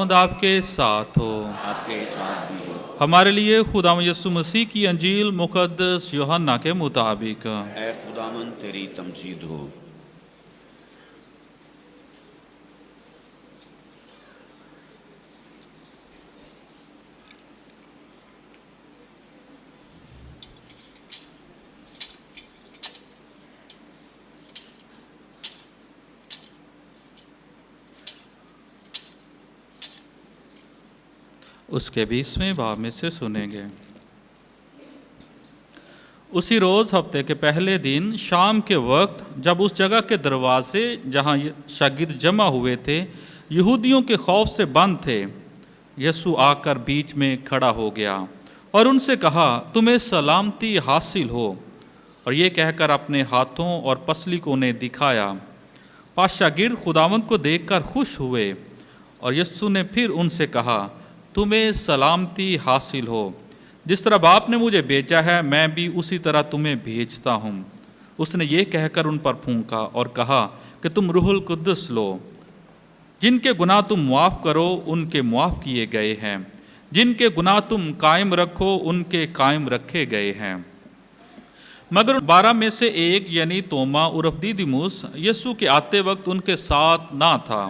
خداوند آپ کے ساتھ ہو۔ آپ کے ساتھ بھی ہو۔ ہمارے لیے خداوند یسوع مسیح کی انجیل مقدس یوحنا کے مطابق۔ اے خداوند تیری تمجید ہو۔ اس کے 20ویں باب میں سے سنیں گے۔ اسی روز ہفتے کے پہلے دن شام کے وقت جب اس جگہ کے دروازے جہاں شاگرد جمع ہوئے تھے یہودیوں کے خوف سے بند تھے، یسوع آ کر بیچ میں کھڑا ہو گیا اور ان سے کہا، تمہیں سلامتی حاصل ہو، اور یہ کہہ کر اپنے ہاتھوں اور پسلی کو انہیں دکھایا۔ پس شاگرد خداوند کو دیکھ کر خوش ہوئے، اور یسوع نے پھر ان سے کہا، تمہیں سلامتی حاصل ہو، جس طرح باپ نے مجھے بھیجا ہے میں بھی اسی طرح تمہیں بھیجتا ہوں۔ اس نے یہ کہہ کر ان پر پھونکا اور کہا کہ تم روح القدس لو۔ جن کے گناہ تم معاف کرو ان کے معاف کیے گئے ہیں، جن کے گناہ تم قائم رکھو ان کے قائم رکھے گئے ہیں۔ مگر 12 میں سے ایک یعنی توما عرف دیدیموس یسوع کے آتے وقت ان کے ساتھ نہ تھا۔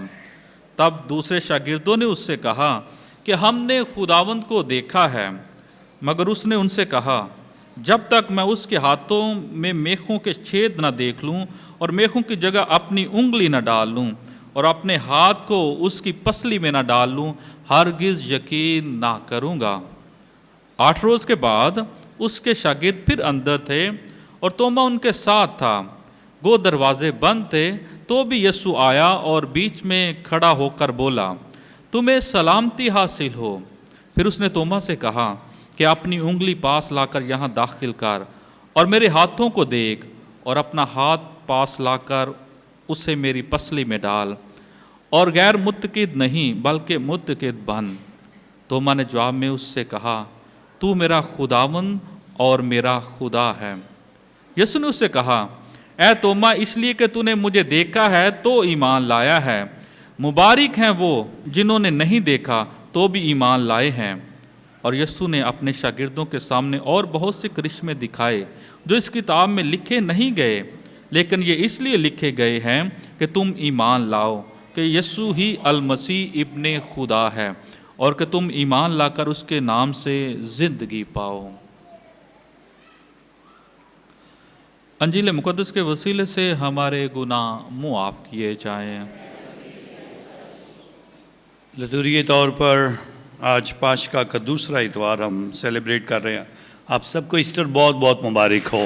تب دوسرے شاگردوں نے اس سے کہا کہ ہم نے خداوند کو دیکھا ہے۔ مگر اس نے ان سے کہا، جب تک میں اس کے ہاتھوں میں میخوں کے چھید نہ دیکھ لوں اور میخوں کی جگہ اپنی انگلی نہ ڈال لوں اور اپنے ہاتھ کو اس کی پسلی میں نہ ڈال لوں، ہرگز یقین نہ کروں گا۔ 8 روز کے بعد اس کے شاگرد پھر اندر تھے اور توما ان کے ساتھ تھا۔ گو دروازے بند تھے تو بھی یسوع آیا اور بیچ میں کھڑا ہو کر بولا، تمہیں سلامتی حاصل ہو۔ پھر اس نے توما سے کہا کہ اپنی انگلی پاس لا کر یہاں داخل کر اور میرے ہاتھوں کو دیکھ، اور اپنا ہاتھ پاس لا کر اسے میری پسلی میں ڈال، اور غیر متقد نہیں بلکہ متقد بن۔ توما نے جواب میں اس سے کہا، تو میرا خداوند اور میرا خدا ہے۔ یسوع نے اس سے کہا، اے توما، اس لیے کہ تو نے مجھے دیکھا ہے تو ایمان لایا ہے۔ مبارک ہیں وہ جنہوں نے نہیں دیکھا تو بھی ایمان لائے ہیں۔ اور یسوع نے اپنے شاگردوں کے سامنے اور بہت سے کرشمے دکھائے جو اس کتاب میں لکھے نہیں گئے، لیکن یہ اس لیے لکھے گئے ہیں کہ تم ایمان لاؤ کہ یسوع ہی المسیح ابن خدا ہے، اور کہ تم ایمان لا کر اس کے نام سے زندگی پاؤ۔ انجیل مقدس کے وسیلے سے ہمارے گناہ معاف کیے جائیں۔ لطورئی طور پر آج پاشکا کا دوسرا اتوار ہم سیلیبریٹ کر رہے ہیں۔ آپ سب کو ایسٹر بہت بہت مبارک ہو۔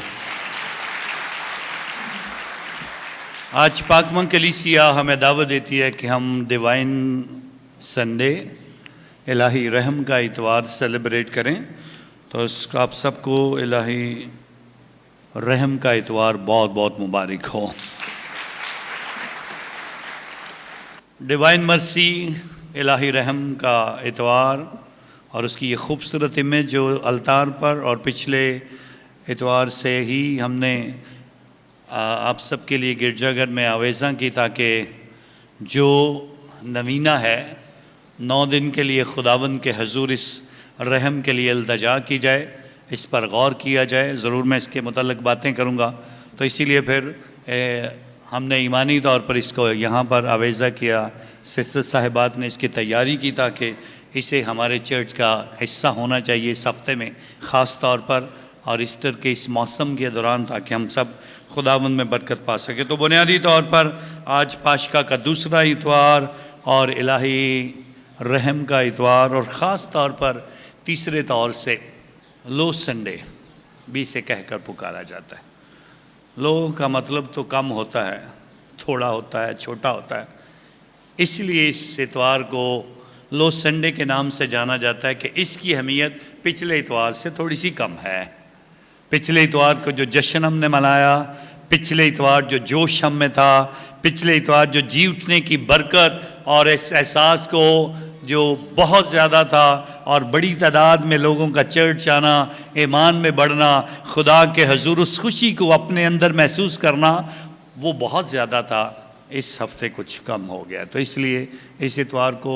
آج پاکمن کلیسیا ہمیں دعوت دیتی ہے کہ ہم ڈیوائن سنڈے، الہی رحم کا اتوار سیلیبریٹ کریں، تو اس کا آپ سب کو الہی رحم کا اتوار بہت بہت مبارک ہو۔ ڈیوائن مرسی، الہی رحم کا اتوار، اور اس کی یہ خوبصورت امیج جو التار پر اور پچھلے اتوار سے ہی ہم نے آپ سب کے لیے گرجا گھر میں آویزاں کی، تاکہ جو نوینہ ہے 9 دن کے لیے خداوند کے حضور اس رحم کے لیے التجا کی جائے، اس پر غور کیا جائے۔ ضرور میں اس کے متعلق باتیں کروں گا، تو اسی لیے پھر ہم نے ایمانی طور پر اس کو یہاں پر آویزہ کیا، سسٹر صاحبات نے اس کی تیاری کی تاکہ اسے ہمارے چرچ کا حصہ ہونا چاہیے اس ہفتے میں خاص طور پر، اور ایسٹر کے اس موسم کے دوران، تاکہ ہم سب خداوند میں برکت پا سکیں۔ تو بنیادی طور پر آج پاشکا کا دوسرا اتوار اور الہی رحم کا اتوار، اور خاص طور پر تیسرے طور سے لو سنڈے بھی سے کہہ کر پکارا جاتا ہے۔ لو کا مطلب تو کم ہوتا ہے، تھوڑا ہوتا ہے، چھوٹا ہوتا ہے، اس لیے اس اتوار کو لو سنڈے کے نام سے جانا جاتا ہے کہ اس کی اہمیت پچھلے اتوار سے تھوڑی سی کم ہے۔ پچھلے اتوار کو جو جشن ہم نے منایا، پچھلے اتوار جو جوش ہم میں تھا، پچھلے اتوار جو جی اٹھنے کی برکت اور اس احساس کو جو بہت زیادہ تھا، اور بڑی تعداد میں لوگوں کا چرچ آنا، ایمان میں بڑھنا، خدا کے حضور اس خوشی کو اپنے اندر محسوس کرنا، وہ بہت زیادہ تھا۔ اس ہفتے کچھ کم ہو گیا، تو اس لیے اس اتوار کو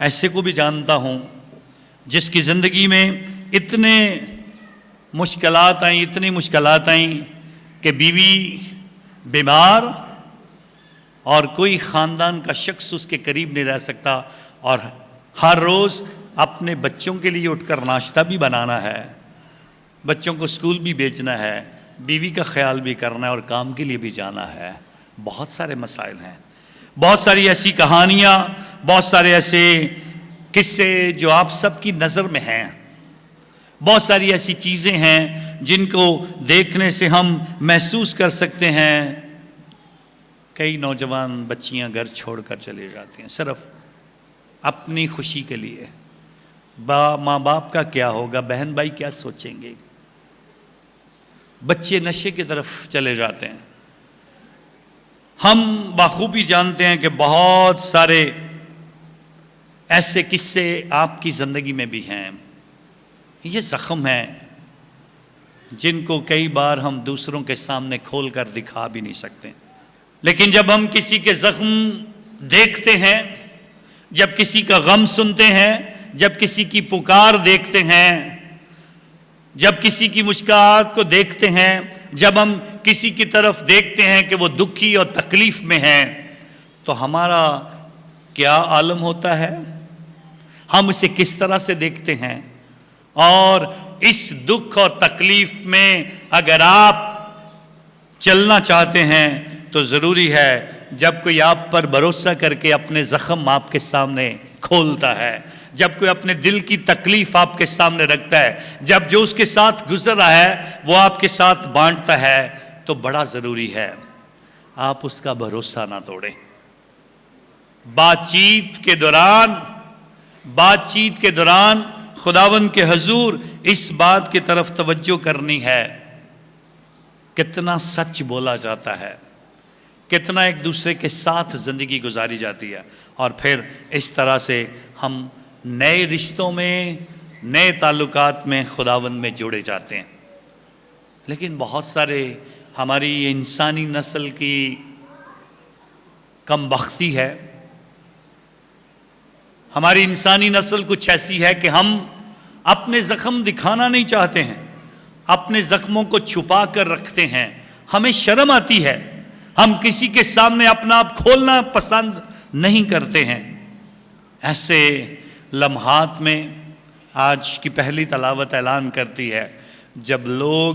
ایسے کو بھی جانتا ہوں جس کی زندگی میں اتنے مشکلات آئیں کہ بیوی بیمار اور کوئی خاندان کا شخص اس کے قریب نہیں رہ سکتا، اور ہر روز اپنے بچوں کے لیے اٹھ کر ناشتہ بھی بنانا ہے، بچوں کو اسکول بھی بھیجنا ہے، بیوی کا خیال بھی کرنا ہے اور کام کے لیے بھی جانا ہے۔ بہت سارے مسائل ہیں، بہت ساری ایسی کہانیاں، بہت سارے ایسے قصے جو آپ سب کی نظر میں ہیں، بہت ساری ایسی چیزیں ہیں جن کو دیکھنے سے ہم محسوس کر سکتے ہیں۔ کئی نوجوان بچیاں گھر چھوڑ کر چلے جاتے ہیں صرف اپنی خوشی کے لیے۔ ماں باپ کا کیا ہوگا، بہن بھائی کیا سوچیں گے؟ بچے نشے کی طرف چلے جاتے ہیں۔ ہم بخوبی جانتے ہیں کہ بہت سارے ایسے قصے آپ کی زندگی میں بھی ہیں۔ یہ زخم ہیں جن کو کئی بار ہم دوسروں کے سامنے کھول کر دکھا بھی نہیں سکتے، لیکن جب ہم کسی کے زخم دیکھتے ہیں، جب کسی کا غم سنتے ہیں، جب کسی کی پکار دیکھتے ہیں، جب کسی کی مشکلات کو دیکھتے ہیں، جب ہم کسی کی طرف دیکھتے ہیں کہ وہ دکھی اور تکلیف میں ہیں، تو ہمارا کیا عالم ہوتا ہے؟ ہم اسے کس طرح سے دیکھتے ہیں؟ اور اس دکھ اور تکلیف میں اگر آپ چلنا چاہتے ہیں تو ضروری ہے جب کوئی آپ پر بھروسہ کر کے اپنے زخم آپ کے سامنے کھولتا ہے، جب کوئی اپنے دل کی تکلیف آپ کے سامنے رکھتا ہے، جب جو اس کے ساتھ گزر رہا ہے وہ آپ کے ساتھ بانٹتا ہے، تو بڑا ضروری ہے آپ اس کا بھروسہ نہ توڑیں۔ بات چیت کے دوران خداوند کے حضور اس بات کی طرف توجہ کرنی ہے، کتنا سچ بولا جاتا ہے، کتنا ایک دوسرے کے ساتھ زندگی گزاری جاتی ہے، اور پھر اس طرح سے ہم نئے رشتوں میں، نئے تعلقات میں خداوند میں جوڑے جاتے ہیں۔ لیکن بہت سارے ہماری انسانی نسل کی کم بختی ہے، ہماری انسانی نسل کچھ ایسی ہے کہ ہم اپنے زخم دکھانا نہیں چاہتے ہیں، اپنے زخموں کو چھپا کر رکھتے ہیں، ہمیں شرم آتی ہے، ہم کسی کے سامنے اپنا آپ کھولنا پسند نہیں کرتے ہیں۔ ایسے لمحات میں آج کی پہلی تلاوت اعلان کرتی ہے، جب لوگ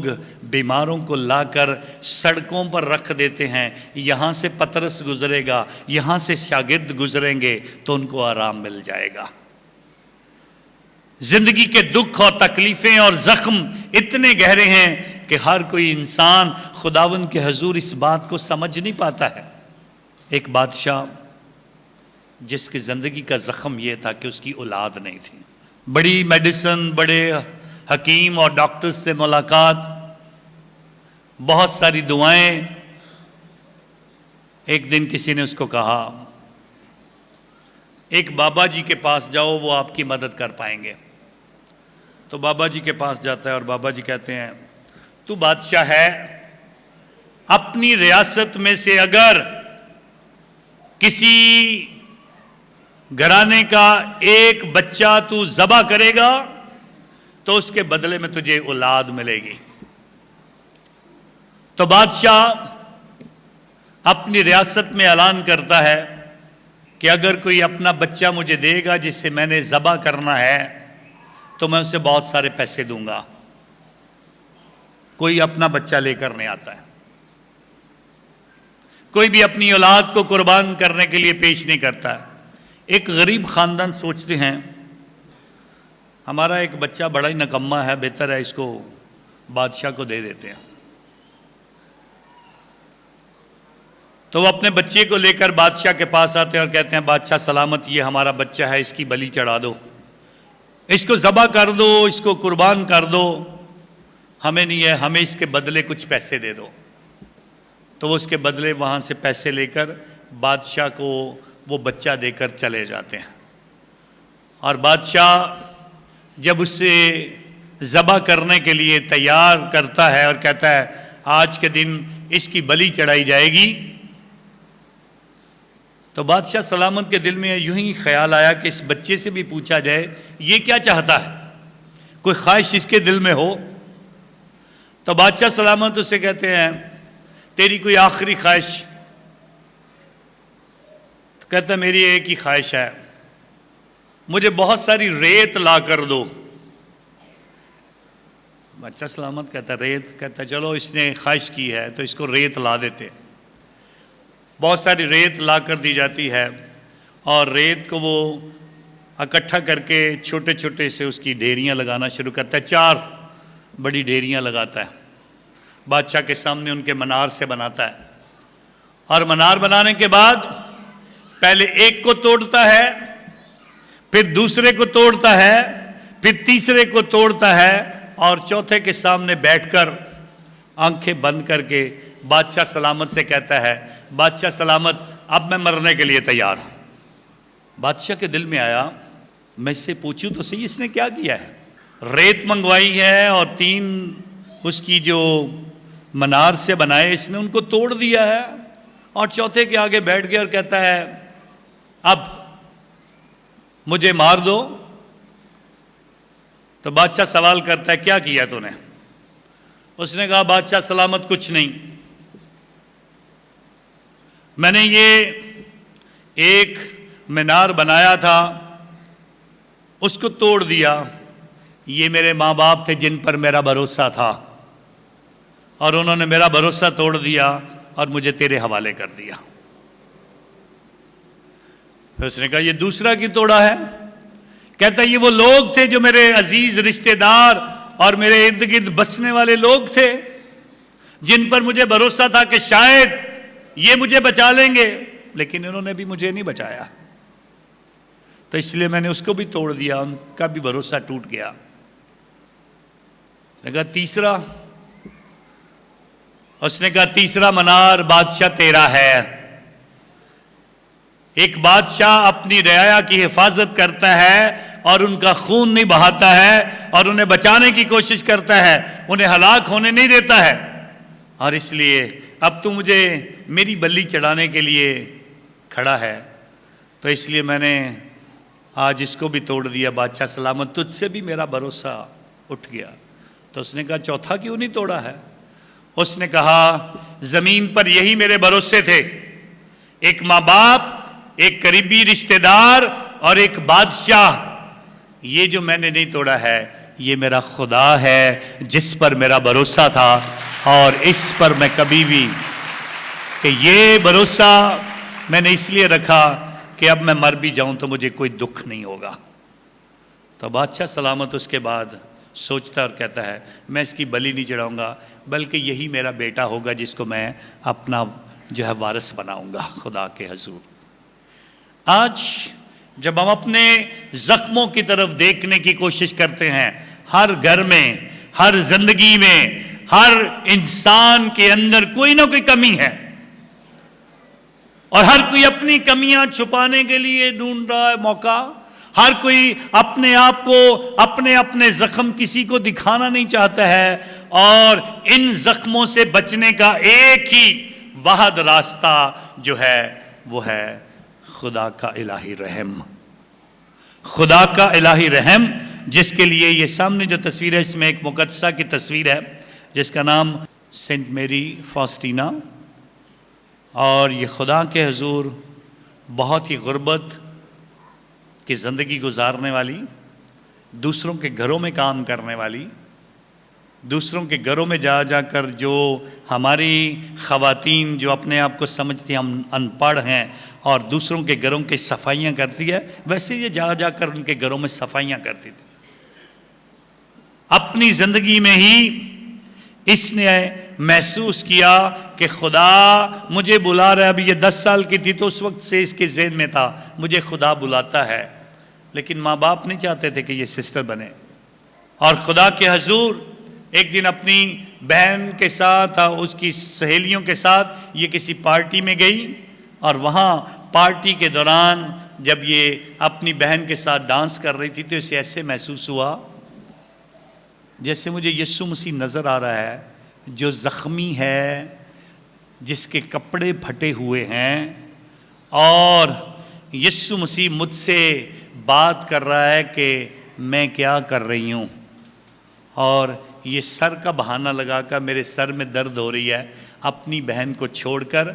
بیماروں کو لا کر سڑکوں پر رکھ دیتے ہیں، یہاں سے پترس گزرے گا، یہاں سے شاگرد گزریں گے تو ان کو آرام مل جائے گا۔ زندگی کے دکھ اور تکلیفیں اور زخم اتنے گہرے ہیں کہ ہر کوئی انسان خداوند کے حضور اس بات کو سمجھ نہیں پاتا ہے۔ ایک بادشاہ جس کی زندگی کا زخم یہ تھا کہ اس کی اولاد نہیں تھی، بڑی میڈیسن، بڑے حکیم اور ڈاکٹر سے ملاقات، بہت ساری دعائیں۔ ایک دن کسی نے اس کو کہا ایک بابا جی کے پاس جاؤ، وہ آپ کی مدد کر پائیں گے۔ تو بابا جی کے پاس جاتا ہے اور بابا جی کہتے ہیں تو بادشاہ ہے، اپنی ریاست میں سے اگر کسی گھرانے کا ایک بچہ تو ذبح کرے گا تو اس کے بدلے میں تجھے اولاد ملے گی۔ تو بادشاہ اپنی ریاست میں اعلان کرتا ہے کہ اگر کوئی اپنا بچہ مجھے دے گا جسے میں نے ذبح کرنا ہے تو میں اسے بہت سارے پیسے دوں گا۔ کوئی اپنا بچہ لے کر نہیں آتا ہے، کوئی بھی اپنی اولاد کو قربان کرنے کے لیے پیش نہیں کرتا ہے۔ ایک غریب خاندان سوچتے ہیں ہمارا ایک بچہ بڑا ہی نکما ہے، بہتر ہے اس کو بادشاہ کو دے دیتے ہیں۔ تو وہ اپنے بچے کو لے کر بادشاہ کے پاس آتے ہیں اور کہتے ہیں بادشاہ سلامت، یہ ہمارا بچہ ہے، اس کی بلی چڑھا دو، اس کو ذبح کر دو، اس کو قربان کر دو، ہمیں نہیں ہے، ہمیں اس کے بدلے کچھ پیسے دے دو۔ تو وہ اس کے بدلے وہاں سے پیسے لے کر بادشاہ کو وہ بچہ دے کر چلے جاتے ہیں، اور بادشاہ جب اسے ذبح کرنے کے لیے تیار کرتا ہے اور کہتا ہے آج کے دن اس کی بلی چڑھائی جائے گی، تو بادشاہ سلامت کے دل میں یوں ہی خیال آیا کہ اس بچے سے بھی پوچھا جائے یہ کیا چاہتا ہے، کوئی خواہش اس کے دل میں ہو۔ تو بادشاہ سلامت اسے کہتے ہیں تیری کوئی آخری خواہش؟ تو کہتا ہے میری ایک ہی خواہش ہے، مجھے بہت ساری ریت لا کر دو۔ بادشاہ سلامت کہتا ہے ریت؟ کہتا ہے چلو اس نے خواہش کی ہے تو اس کو ریت لا دیتے۔ بہت ساری ریت لا کر دی جاتی ہے اور ریت کو وہ اکٹھا کر کے چھوٹے چھوٹے سے اس کی ڈھیریاں لگانا شروع کرتا ہے، 4 بڑی ڈھیریاں لگاتا ہے، بادشاہ کے سامنے ان کے منار سے بناتا ہے، اور منار بنانے کے بعد پہلے ایک کو توڑتا ہے، پھر دوسرے کو توڑتا ہے، پھر تیسرے کو توڑتا ہے، اور چوتھے کے سامنے بیٹھ کر آنکھیں بند کر کے بادشاہ سلامت سے کہتا ہے بادشاہ سلامت اب میں مرنے کے لیے تیار ہوں۔ بادشاہ کے دل میں آیا میں اس سے پوچھوں تو صحیح اس نے کیا کیا ہے، ریت منگوائی ہے اور 3 اس کی جو منار سے بنائے اس نے ان کو توڑ دیا ہے، اور چوتھے کے آگے بیٹھ گیا اور کہتا ہے اب مجھے مار دو۔ تو بادشاہ سوال کرتا ہے کیا کیا تو نے؟ اس نے کہا بادشاہ سلامت کچھ نہیں، میں نے یہ ایک مینار بنایا تھا اس کو توڑ دیا، یہ میرے ماں باپ تھے جن پر میرا بھروسہ تھا اور انہوں نے میرا بھروسہ توڑ دیا اور مجھے تیرے حوالے کر دیا۔ پھر اس نے کہا یہ دوسرا کی توڑا ہے؟ کہتا ہے یہ وہ لوگ تھے جو میرے عزیز رشتہ دار اور میرے ارد گرد بسنے والے لوگ تھے جن پر مجھے بھروسہ تھا کہ شاید یہ مجھے بچا لیں گے، لیکن انہوں نے بھی مجھے نہیں بچایا، تو اس لیے میں نے اس کو بھی توڑ دیا، ان کا بھی بھروسہ ٹوٹ گیا۔ نے کہا تیسرا؟ اس نے کہا تیسرا منار بادشاہ تیرا ہے۔ ایک بادشاہ اپنی رعایا کی حفاظت کرتا ہے اور ان کا خون نہیں بہاتا ہے اور انہیں بچانے کی کوشش کرتا ہے، انہیں ہلاک ہونے نہیں دیتا ہے، اور اس لیے اب تو مجھے میری بلی چڑھانے کے لیے کھڑا ہے، تو اس لیے میں نے آج اس کو بھی توڑ دیا۔ بادشاہ سلامت تجھ سے بھی میرا بھروسہ اٹھ گیا۔ تو اس نے کہا چوتھا کیوں نہیں توڑا ہے؟ اس نے کہا زمین پر یہی میرے بھروسے تھے، ایک ماں باپ، ایک قریبی رشتہ دار اور ایک بادشاہ، یہ جو میں نے نہیں توڑا ہے یہ میرا خدا ہے جس پر میرا بھروسہ تھا، اور اس پر میں کبھی بھی کہ یہ بھروسہ میں نے اس لیے رکھا کہ اب میں مر بھی جاؤں تو مجھے کوئی دکھ نہیں ہوگا۔ تو بادشاہ سلامت اس کے بعد سوچتا اور کہتا ہے میں اس کی بلی نہیں چڑھاؤں گا، بلکہ یہی میرا بیٹا ہوگا جس کو میں اپنا جو ہے وارث بناؤں گا خدا کے حضور۔ آج جب ہم اپنے زخموں کی طرف دیکھنے کی کوشش کرتے ہیں، ہر گھر میں، ہر زندگی میں، ہر انسان کے اندر کوئی نہ کوئی کمی ہے، اور ہر کوئی اپنی کمیاں چھپانے کے لیے ڈھونڈ رہا ہے موقع، ہر کوئی اپنے آپ کو اپنے زخم کسی کو دکھانا نہیں چاہتا ہے، اور ان زخموں سے بچنے کا ایک ہی واحد راستہ جو ہے وہ ہے خدا کا الہی رحم۔ خدا کا الہی رحم، جس کے لیے یہ سامنے جو تصویر ہے اس میں ایک مقدسہ کی تصویر ہے جس کا نام سینٹ میری فاسٹینا، اور یہ خدا کے حضور بہت ہی غربت کی زندگی گزارنے والی، دوسروں کے گھروں میں کام کرنے والی، دوسروں کے گھروں میں جا جا کر جو ہماری خواتین جو اپنے آپ کو سمجھتی ہم ان پڑھ ہیں اور دوسروں کے گھروں کی صفائیاں کرتی ہے، ویسے یہ جا جا کر ان کے گھروں میں صفائیاں کرتی تھی۔ اپنی زندگی میں ہی اس نے محسوس کیا کہ خدا مجھے بلا رہا ہے۔ ابھی یہ 10 سال کی تھی تو اس وقت سے اس کے ذہن میں تھا مجھے خدا بلاتا ہے، لیکن ماں باپ نہیں چاہتے تھے کہ یہ سسٹر بنے، اور خدا کے حضور ایک دن اپنی بہن کے ساتھ اس کی سہیلیوں کے ساتھ یہ کسی پارٹی میں گئی، اور وہاں پارٹی کے دوران جب یہ اپنی بہن کے ساتھ ڈانس کر رہی تھی تو اسے ایسے محسوس ہوا جیسے مجھے یسوع مسیح نظر آ رہا ہے جو زخمی ہے، جس کے کپڑے پھٹے ہوئے ہیں، اور یسوع مسیح مجھ سے بات کر رہا ہے کہ میں کیا کر رہی ہوں، اور یہ سر کا بہانہ لگا کر میرے سر میں درد ہو رہی ہے، اپنی بہن کو چھوڑ کر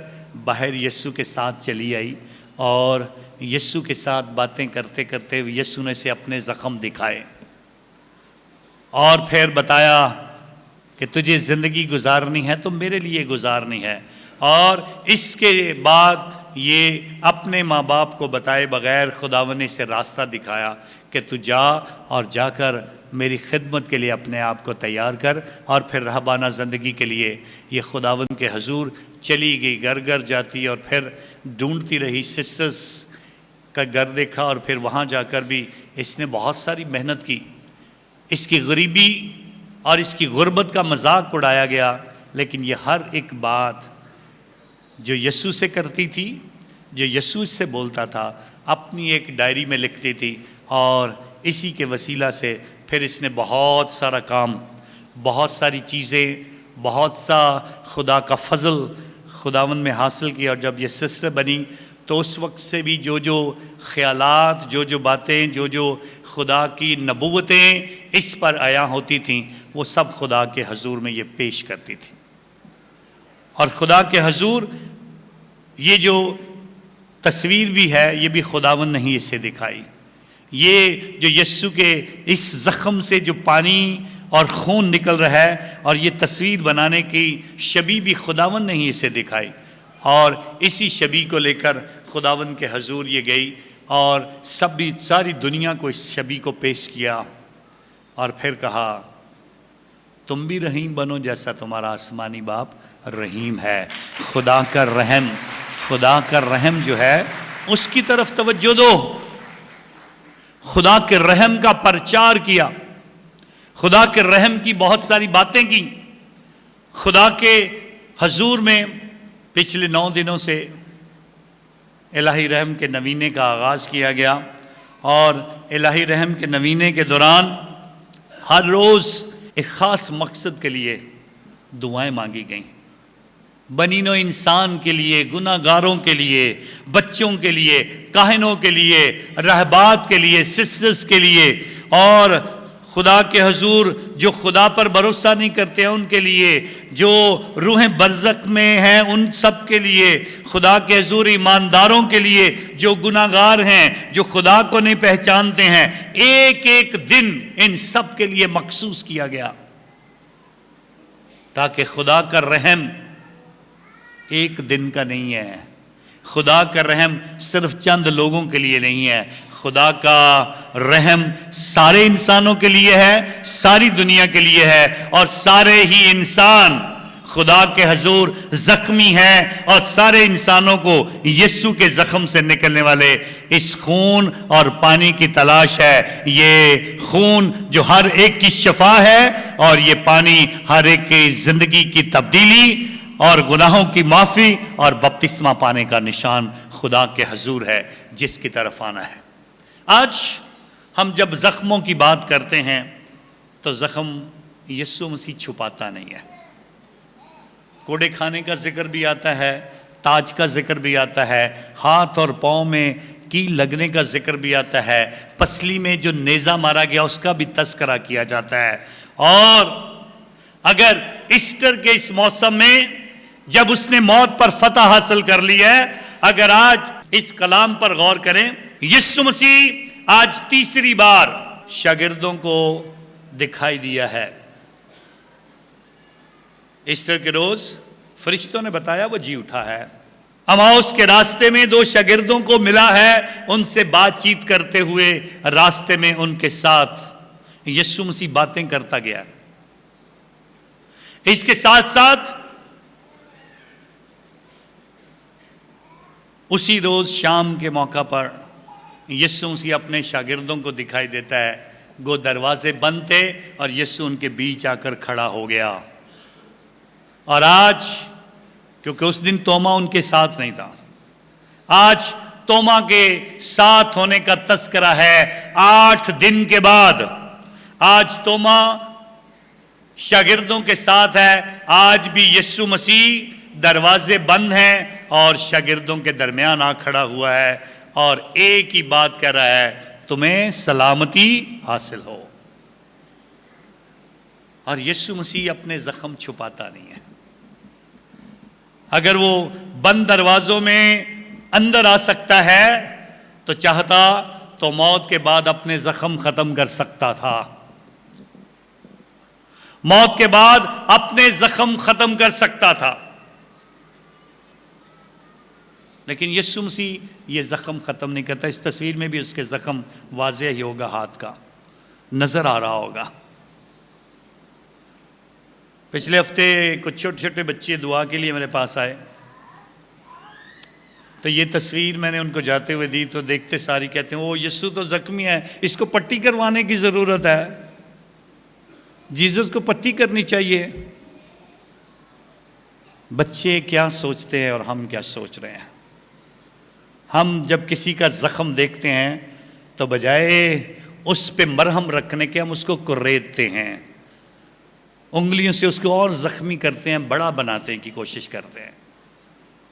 باہر یسوع کے ساتھ چلی آئی، اور یسوع کے ساتھ باتیں کرتے کرتے یسوع نے اسے اپنے زخم دکھائے اور پھر بتایا کہ تجھے زندگی گزارنی ہے تو میرے لیے گزارنی ہے۔ اور اس کے بعد یہ اپنے ماں باپ کو بتائے بغیر خداوند نے اسے راستہ دکھایا کہ تو جا اور جا کر میری خدمت کے لیے اپنے آپ کو تیار کر، اور پھر رہبانہ زندگی کے لیے یہ خداوند کے حضور چلی گئی، گھر گھر جاتی اور پھر ڈھونڈتی رہی، سسٹرز کا گھر دیکھا اور پھر وہاں جا کر بھی اس نے بہت ساری محنت کی، اس کی غریبی اور اس کی غربت کا مذاق اڑایا گیا، لیکن یہ ہر ایک بات جو یسوع سے کرتی تھی، جو یسوع سے بولتا تھا، اپنی ایک ڈائری میں لکھتی تھی، اور اسی کے وسیلہ سے پھر اس نے بہت سارا کام، بہت ساری چیزیں، بہت سا خدا کا فضل خداوند میں حاصل کیا، اور جب یہ سسٹر بنی تو اس وقت سے بھی جو جو خیالات، جو جو باتیں، جو جو خدا کی نبوتیں اس پر عیاں ہوتی تھیں، وہ سب خدا کے حضور میں یہ پیش کرتی تھی۔ اور خدا کے حضور یہ جو تصویر بھی ہے، یہ بھی خداوند نے ہی اسے دکھائی۔ یہ جو یسوع کے اس زخم سے جو پانی اور خون نکل رہا ہے، اور یہ تصویر بنانے کی شبیہ بھی خداوند نے ہی اسے دکھائی، اور اسی شبیہ کو لے کر خداوند کے حضور یہ گئی اور ساری دنیا کو اس شبیہ کو پیش کیا، اور پھر کہا تم بھی رحیم بنو جیسا تمہارا آسمانی باپ رحیم ہے۔ خدا کا رحم جو ہے اس کی طرف توجہ دو، خدا کے رحم کا پرچار کیا، خدا کے رحم کی بہت ساری باتیں کی۔ خدا کے حضور میں پچھلے 9 دنوں سے الہی رحم کے نوینے کا آغاز کیا گیا، اور الہی رحم کے نوینے کے دوران ہر روز ایک خاص مقصد کے لیے دعائیں مانگی گئیں، بنین و انسان کے لیے، گناہ گاروں کے لیے، بچوں کے لیے، کاہنوں کے لیے، رہبات کے لیے، سسٹرز کے لیے، اور خدا کے حضور جو خدا پر بھروسہ نہیں کرتے ہیں ان کے لیے، جو روحیں برزخ میں ہیں ان سب کے لیے، خدا کے حضور ایمانداروں کے لیے جو گناہ گار ہیں، جو خدا کو نہیں پہچانتے ہیں، ایک ایک دن ان سب کے لیے مخصوص کیا گیا، تاکہ خدا کا رحم ایک دن کا نہیں ہے، خدا کا رحم صرف چند لوگوں کے لیے نہیں ہے، خدا کا رحم سارے انسانوں کے لیے ہے، ساری دنیا کے لیے ہے، اور سارے ہی انسان خدا کے حضور زخمی ہیں، اور سارے انسانوں کو یسوع کے زخم سے نکلنے والے اس خون اور پانی کی تلاش ہے۔ یہ خون جو ہر ایک کی شفا ہے، اور یہ پانی ہر ایک کی زندگی کی تبدیلی اور گناہوں کی معافی اور بپتسمہ پانے کا نشان خدا کے حضور ہے، جس کی طرف آنا ہے۔ آج ہم جب زخموں کی بات کرتے ہیں تو زخم یسوع مسیح چھپاتا نہیں ہے۔ کوڑے کھانے کا ذکر بھی آتا ہے، تاج کا ذکر بھی آتا ہے، ہاتھ اور پاؤں میں کیل لگنے کا ذکر بھی آتا ہے، پسلی میں جو نیزہ مارا گیا اس کا بھی تذکرہ کیا جاتا ہے۔ اور اگر ایسٹر کے اس موسم میں جب اس نے موت پر فتح حاصل کر لی ہے، اگر آج اس کلام پر غور کریں، یسوع مسیح آج تیسری بار شاگردوں کو دکھائی دیا ہے۔ ایسٹر کے روز فرشتوں نے بتایا وہ جی اٹھا ہے۔ اماؤس کے راستے میں 2 شاگردوں کو ملا ہے، ان سے بات چیت کرتے ہوئے راستے میں ان کے ساتھ یسوع مسیح باتیں کرتا گیا۔ اس کے ساتھ ساتھ اسی روز شام کے موقع پر یسوع مسیح اپنے شاگردوں کو دکھائی دیتا ہے، گو دروازے بند تھے اور یسوع ان کے بیچ آ کر کھڑا ہو گیا۔ اور آج کیونکہ اس دن توما ان کے ساتھ نہیں تھا، آج توما کے ساتھ ہونے کا تذکرہ ہے۔ 8 دن کے بعد آج توما شاگردوں کے ساتھ ہے۔ آج بھی یسوع مسیح دروازے بند ہیں اور شاگردوں کے درمیان آ کھڑا ہوا ہے اور ایک ہی بات کہہ رہا ہے، تمہیں سلامتی حاصل ہو۔ اور یسوع مسیح اپنے زخم چھپاتا نہیں ہے۔ اگر وہ بند دروازوں میں اندر آ سکتا ہے تو چاہتا تو موت کے بعد اپنے زخم ختم کر سکتا تھا، موت کے بعد اپنے زخم ختم کر سکتا تھا، لیکن یسوع مسیح یہ زخم ختم نہیں کرتا۔ اس تصویر میں بھی اس کے زخم واضح ہی ہوگا، ہاتھ کا نظر آ رہا ہوگا۔ پچھلے ہفتے کچھ چھوٹے چھوٹے بچے دعا کے لیے میرے پاس آئے، تو یہ تصویر میں نے ان کو جاتے ہوئے دی تو دیکھتے ساری کہتے ہیں وہ یسوع تو زخمی ہے، اس کو پٹی کروانے کی ضرورت ہے، جیزس کو پٹی کرنی چاہیے۔ بچے کیا سوچتے ہیں اور ہم کیا سوچ رہے ہیں؟ ہم جب کسی کا زخم دیکھتے ہیں تو بجائے اس پہ مرہم رکھنے کے ہم اس کو کریدتے ہیں، انگلیوں سے اس کو اور زخمی کرتے ہیں، بڑا بنانے کی کوشش کرتے ہیں۔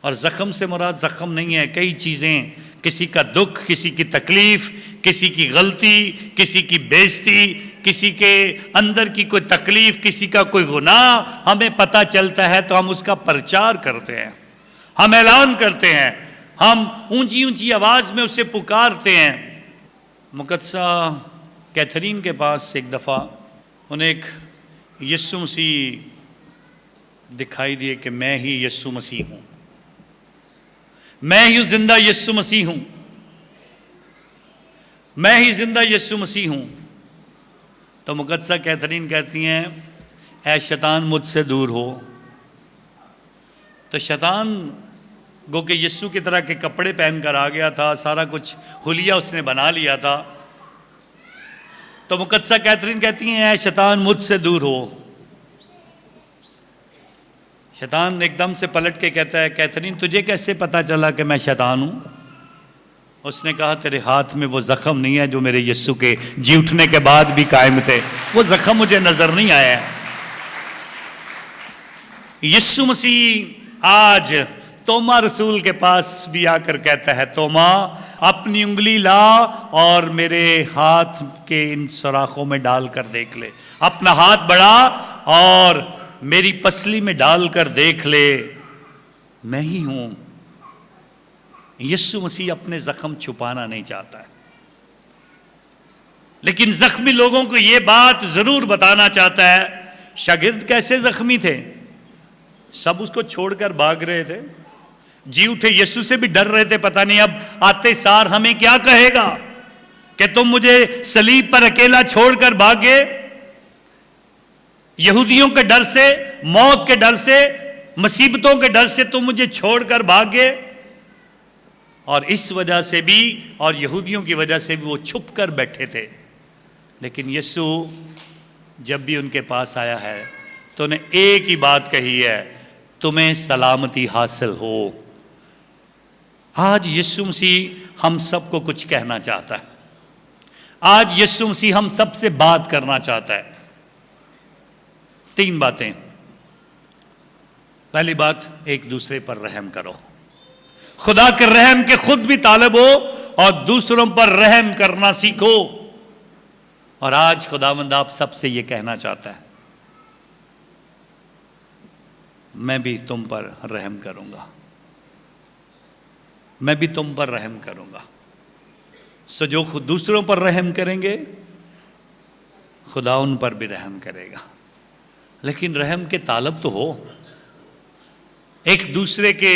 اور زخم سے مراد زخم نہیں ہے، کئی چیزیں، کسی کا دکھ، کسی کی تکلیف، کسی کی غلطی، کسی کی بے عزتی، کسی کے اندر کی کوئی تکلیف، کسی کا کوئی گناہ ہمیں پتہ چلتا ہے تو ہم اس کا پرچار کرتے ہیں، ہم اعلان کرتے ہیں، ہم اونچی اونچی آواز میں اسے پکارتے ہیں۔ مقدسہ کیتھرین کے پاس ایک دفعہ انہیں ایک یسوع مسیح دکھائی دیے کہ میں ہی یسوع مسیح ہوں، میں ہی زندہ یسوع مسیح ہوں، میں ہی زندہ یسوع مسیح ہوں۔ تو مقدسہ کیتھرین کہتی ہیں، اے شیطان مجھ سے دور ہو۔ تو شیطان گو کہ یسوع کی طرح کے کپڑے پہن کر آ گیا تھا، سارا کچھ حلیہ اس نے بنا لیا تھا۔ تو مقدسہ کیتھرین کہتی ہیں، اے شیطان مجھ سے دور ہو۔ شیطان ایک دم سے پلٹ کے کہتا ہے، کیتھرین تجھے کیسے پتا چلا کہ میں شیطان ہوں؟ اس نے کہا، تیرے ہاتھ میں وہ زخم نہیں ہے جو میرے یسوع کے جی اٹھنے کے بعد بھی قائم تھے، وہ زخم مجھے نظر نہیں آیا ہے۔ یسوع مسیح آج توما رسول کے پاس بھی آ کر کہتا ہے، توما اپنی انگلی لا اور میرے ہاتھ کے ان سوراخوں میں ڈال کر دیکھ لے، اپنا ہاتھ بڑھا اور میری پسلی میں ڈال کر دیکھ لے، میں ہی ہوں۔ یسوع مسیح اپنے زخم چھپانا نہیں چاہتا ہے، لیکن زخمی لوگوں کو یہ بات ضرور بتانا چاہتا ہے۔ شاگرد کیسے زخمی تھے؟ سب اس کو چھوڑ کر بھاگ رہے تھے، جی اٹھے یسوع سے بھی ڈر رہے تھے، پتہ نہیں اب آتے سار ہمیں کیا کہے گا کہ تم مجھے صلیب پر اکیلا چھوڑ کر بھاگے۔ یہودیوں کے ڈر سے، موت کے ڈر سے، مصیبتوں کے ڈر سے تم مجھے چھوڑ کر بھاگے، اور اس وجہ سے بھی اور یہودیوں کی وجہ سے بھی وہ چھپ کر بیٹھے تھے۔ لیکن یسوع جب بھی ان کے پاس آیا ہے تو انہیں ایک ہی بات کہی ہے، تمہیں سلامتی حاصل ہو۔ آج یسوع مسیح ہم سب کو کچھ کہنا چاہتا ہے، آج یسوع مسیح ہم سب سے بات کرنا چاہتا ہے۔ تین باتیں۔ پہلی بات، ایک دوسرے پر رحم کرو، خدا کے رحم کے خود بھی طالب ہو اور دوسروں پر رحم کرنا سیکھو۔ اور آج خداوند آپ سب سے یہ کہنا چاہتا ہے، میں بھی تم پر رحم کروں گا، میں بھی تم پر رحم کروں گا۔ سو جو خود دوسروں پر رحم کریں گے خدا ان پر بھی رحم کرے گا، لیکن رحم کے طالب تو ہو۔ ایک دوسرے کے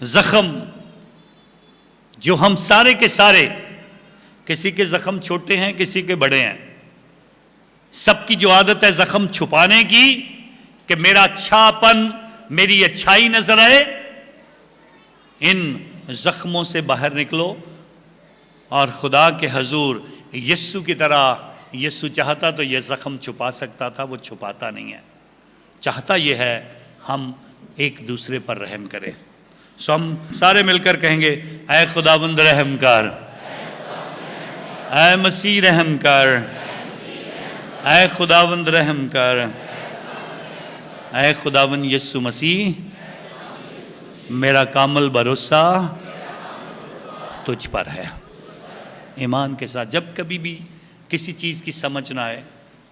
زخم جو ہم سارے کے سارے، کسی کے زخم چھوٹے ہیں کسی کے بڑے ہیں، سب کی جو عادت ہے زخم چھپانے کی کہ میرا اچھاپن، میری اچھائی نظر آئے، ان زخموں سے باہر نکلو اور خدا کے حضور یسوع کی طرح، یسوع چاہتا تو یہ زخم چھپا سکتا تھا، وہ چھپاتا نہیں ہے، چاہتا یہ ہے ہم ایک دوسرے پر رحم کریں۔ سو ہم سارے مل کر کہیں گے، اے خداوند رحم کر، اے مسیح رحم کر، اے خداوند رحم کر، اے خداوند یسوع مسیح میرا کامل بھروسہ تجھ پر ہے۔ ایمان کے ساتھ جب کبھی بھی کسی چیز کی سمجھ نہ آئے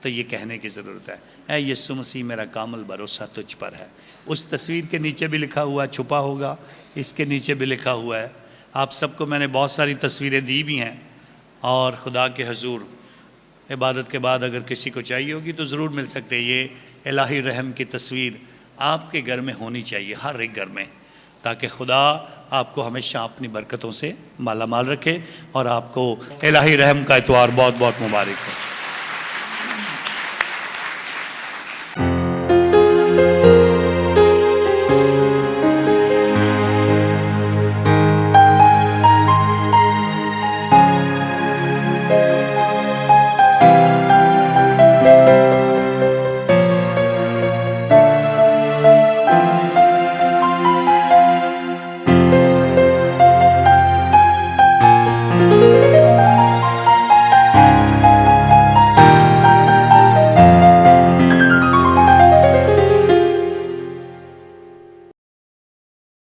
تو یہ کہنے کی ضرورت ہے، اے یسوع مسیح میرا کامل بھروسہ تجھ پر ہے۔ اس تصویر کے نیچے بھی لکھا ہوا ہے، چھپا ہوگا، اس کے نیچے بھی لکھا ہوا ہے۔ آپ سب کو میں نے بہت ساری تصویریں دی بھی ہیں، اور خدا کے حضور عبادت کے بعد اگر کسی کو چاہیے ہوگی تو ضرور مل سکتے ہیں۔ یہ الہی رحم کی تصویر آپ کے گھر میں ہونی چاہیے، ہر ایک گھر میں، تاکہ خدا آپ کو ہمیشہ اپنی برکتوں سے مالا مال رکھے، اور آپ کو الہی رحم کا اتوار بہت بہت مبارک ہو۔